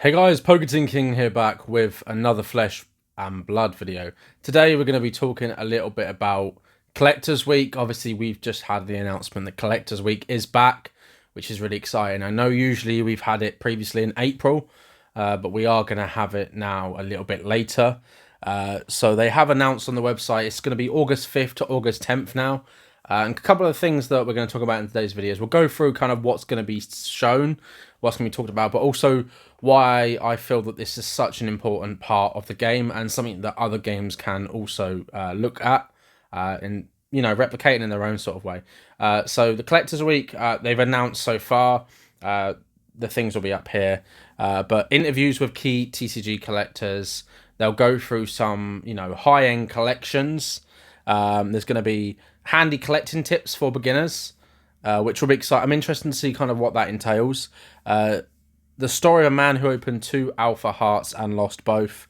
Hey guys, Poketin King here back with another Flesh and Blood video. Today we're going to be talking a little bit about Collectors Week. Obviously we've just had the announcement that Collectors Week is back, which is really exciting. I know usually we've had it previously in April, but we are going to have it now a little bit later. So they have announced on the website it's going to be August 5th to August 10th now. And a couple of things that we're going to talk about in today's videos. We'll go through kind of what's going to be shown, what's going to be talked about, but also why I feel that this is such an important part of the game and something that other games can also look at and, replicating in their own sort of way. So the Collectors Week, they've announced so far, the things will be up here, but interviews with key TCG collectors, they'll go through some, high-end collections. There's going to be handy collecting tips for beginners, which will be exciting. I'm interested to see kind of what that entails. The story of a man who opened 2 alpha hearts and lost both.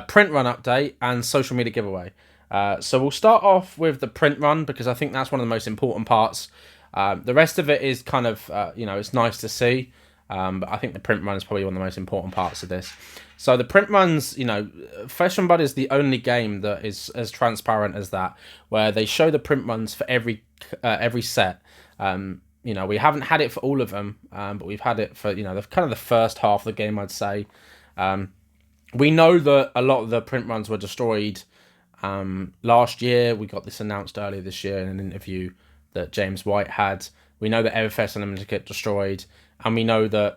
Print run update and social media giveaway. So we'll start off with the print run because I think that's one of the most important parts. The rest of it is kind of, it's nice to see. But I think the print run is probably one of the most important parts of this. So the print runs, Flesh and Blood is the only game that is as transparent as that, where they show the print runs for every set. We haven't had it for all of them, but we've had it for, the first half of the game, I'd say. We know that a lot of the print runs were destroyed last year. We got this announced earlier this year in an interview that James White had. We know that Everfest Unlimited get destroyed, and we know that,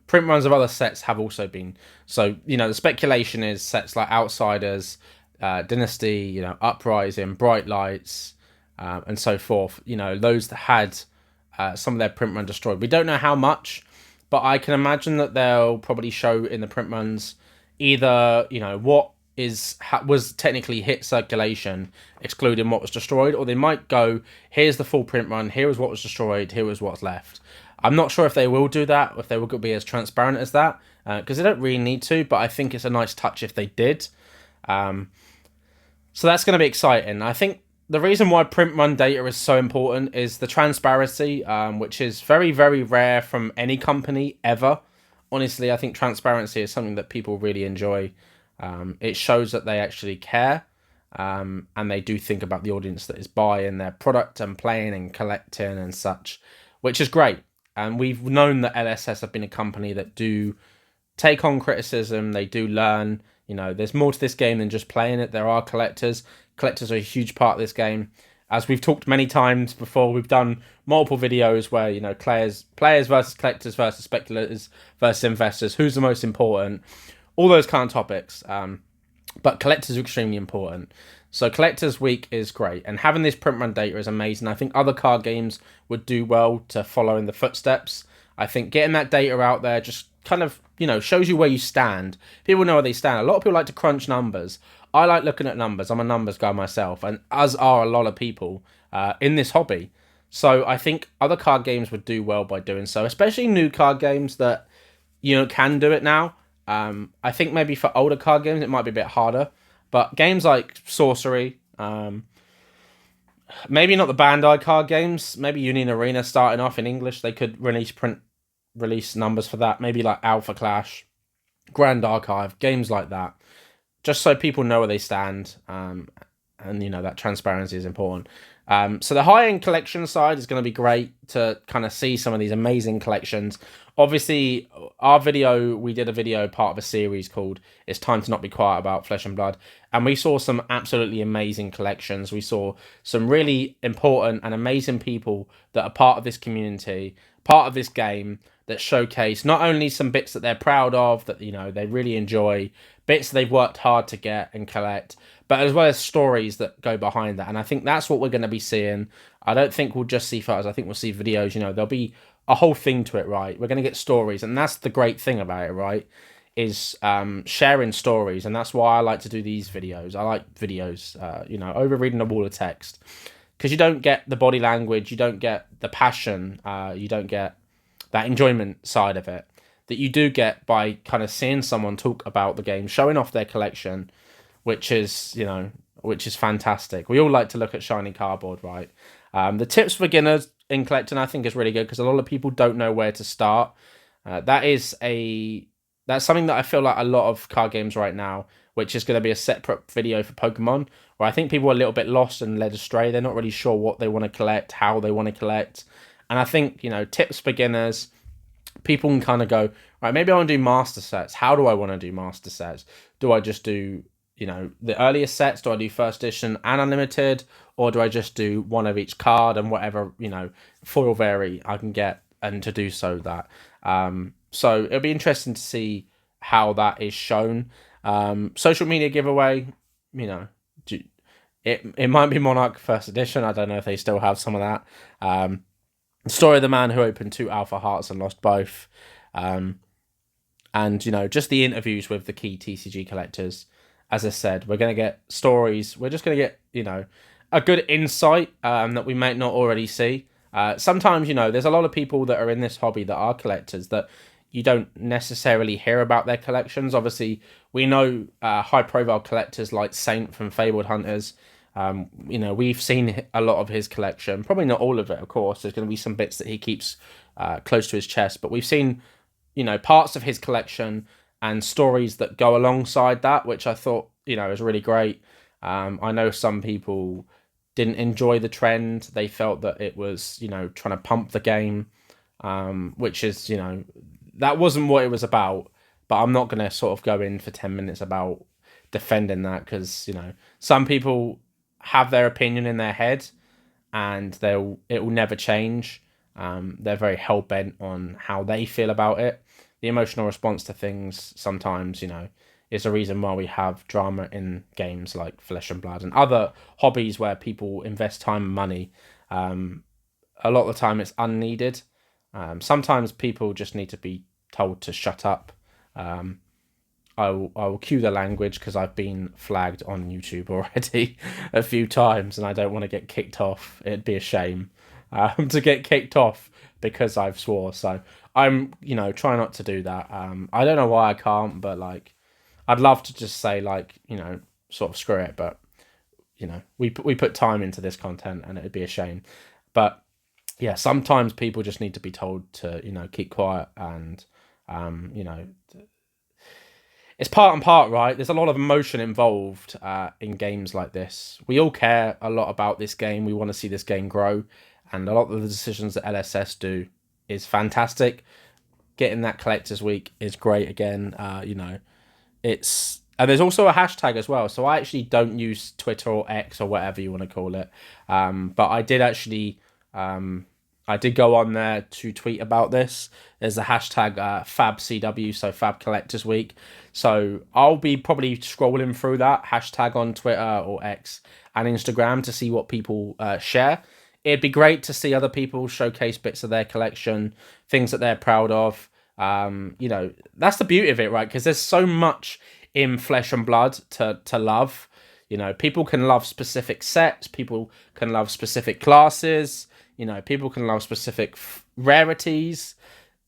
print runs of other sets have also been. So, the speculation is sets like Outsiders, Dynasty, Uprising, Bright Lights, and so forth, those that had some of their print run destroyed. We don't know how much, but I can imagine that they'll probably show in the print runs either, what was technically hit circulation, excluding what was destroyed, or they might go, here's the full print run, here is what was destroyed, here is what's left. I'm not sure if they will do that, or if they will be as transparent as that, because they don't really need to, but I think it's a nice touch if they did. So that's going to be exciting. I think the reason why print run data is so important is the transparency, which is very, very rare from any company ever. Honestly, I think transparency is something that people really enjoy. It shows that they actually care, and they do think about the audience that is buying their product and playing and collecting and such, which is great. And we've known that LSS have been a company that do take on criticism. They do learn. There's more to this game than just playing it. There are collectors. Collectors are a huge part of this game. As we've talked many times before, we've done multiple videos where, players versus collectors versus speculators versus investors. Who's the most important? All those kind of topics. But collectors are extremely important. So Collectors Week is great. And having this print run data is amazing. I think other card games would do well to follow in the footsteps. I think getting that data out there just kind of, shows you where you stand. People know where they stand. A lot of people like to crunch numbers. I like looking at numbers. I'm a numbers guy myself, and as are a lot of people in this hobby. So I think other card games would do well by doing so, especially new card games that, can do it now. I think maybe for older card games, it might be a bit harder. But games like Sorcery, maybe not the Bandai card games, maybe Union Arena starting off in English, they could release numbers for that. Maybe like Alpha Clash, Grand Archive, games like that. Just so people know where they stand, and that transparency is important. So the high-end collection side is going to be great to kind of see some of these amazing collections. Obviously, we did a video part of a series called It's Time to Not Be Quiet about Flesh and Blood, and we saw some absolutely amazing collections. We saw some really important and amazing people that are part of this community, part of this game, that showcase not only some bits that they're proud of, that they really enjoy, bits they've worked hard to get and collect, but as well as stories that go behind that. And I think that's what we're going to be seeing. I don't think we'll just see photos. I think we'll see videos. There'll be a whole thing to it, right? We're going to get stories, and that's the great thing about it, right? Is sharing stories, and that's why I like to do these videos. I like videos, over reading a wall of text, because you don't get the body language, you don't get the passion, you don't get that enjoyment side of it that you do get by kind of seeing someone talk about the game, showing off their collection, which is fantastic. We all like to look at shiny cardboard, right? The tips for beginners in collecting, I think, is really good because a lot of people don't know where to start. That is a that's something that I feel like a lot of card games right now, which is going to be a separate video for Pokemon, where I think people are a little bit lost and led astray. They're not really sure what they want to collect, how they want to collect. And I think, tips for beginners, people can kind of go, right, maybe I want to do master sets. How do I want to do master sets? Do I just do, the earliest sets? Do I do first edition and unlimited? Or do I just do one of each card and whatever, foil vary I can get, and to do so that. So it'll be interesting to see how that is shown. Social media giveaway, it might be Monarch first edition. I don't know if they still have some of that. Story of the man who opened 2 Alpha Hearts and lost both. And, just the interviews with the key TCG collectors. As I said, we're going to get stories. We're just going to get, a good insight that we might not already see. Sometimes, there's a lot of people that are in this hobby that are collectors that you don't necessarily hear about their collections. Obviously, we know high-profile collectors like Saint from Fabled Hunters. We've seen a lot of his collection. Probably not all of it, of course. There's going to be some bits that he keeps close to his chest. But we've seen, parts of his collection and stories that go alongside that, which I thought, is really great. I know some people didn't enjoy the trend. They felt that it was, trying to pump the game, which is, that wasn't what it was about. But I'm not going to sort of go in for 10 minutes about defending that, because, some people have their opinion in their head and it will never change. They're very hell-bent on how they feel about it. The emotional response to things sometimes, is a reason why we have drama in games like Flesh and Blood and other hobbies where people invest time and money. A lot of the time it's unneeded. Sometimes people just need to be told to shut up. I will cue the language because I've been flagged on YouTube already a few times and I don't want to get kicked off. It'd be a shame to get kicked off because I've swore. So I'm, try not to do that. I don't know why I can't, but I'd love to just say sort of screw it. But, we put time into this content and it'd be a shame. But yeah, sometimes people just need to be told to, keep quiet and, it's part and part, right? There's a lot of emotion involved in games like this. We all care a lot about this game. We want to see this game grow. And a lot of the decisions that LSS do is fantastic. Getting that Collector's Week is great again. And there's also a hashtag as well. So I actually don't use Twitter or X or whatever you want to call it. But I did actually... I did go on there to tweet about this. There's a hashtag FabCW, so Fab Collectors Week. So I'll be probably scrolling through that hashtag on Twitter or X and Instagram to see what people share. It'd be great to see other people showcase bits of their collection, things that they're proud of. That's the beauty of it, right? Because there's so much in Flesh and Blood to love. People can love specific sets. People can love specific classes. People can love specific rarities,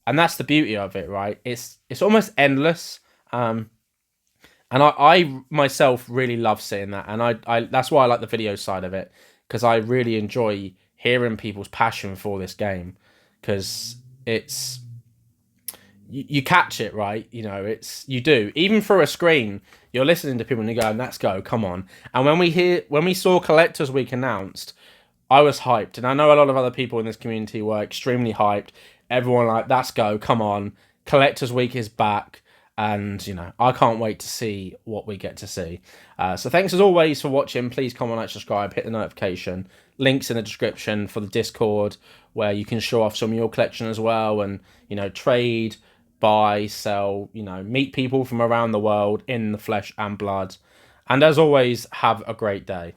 and that's the beauty of it, right? It's almost endless, and I myself really love seeing that, and I that's why I like the video side of it, because I really enjoy hearing people's passion for this game, because it's you catch it, right? You do even through a screen. You're listening to people and you're going, "Let's go, come on!" And when we saw Collectors Week announced, I was hyped, and I know a lot of other people in this community were extremely hyped. Everyone let's go, come on. Collectors Week is back, and, I can't wait to see what we get to see. So thanks as always for watching. Please comment, like, subscribe, hit the notification. Links in the description for the Discord, where you can show off some of your collection as well, and, trade, buy, sell, meet people from around the world in the Flesh and Blood. And as always, have a great day.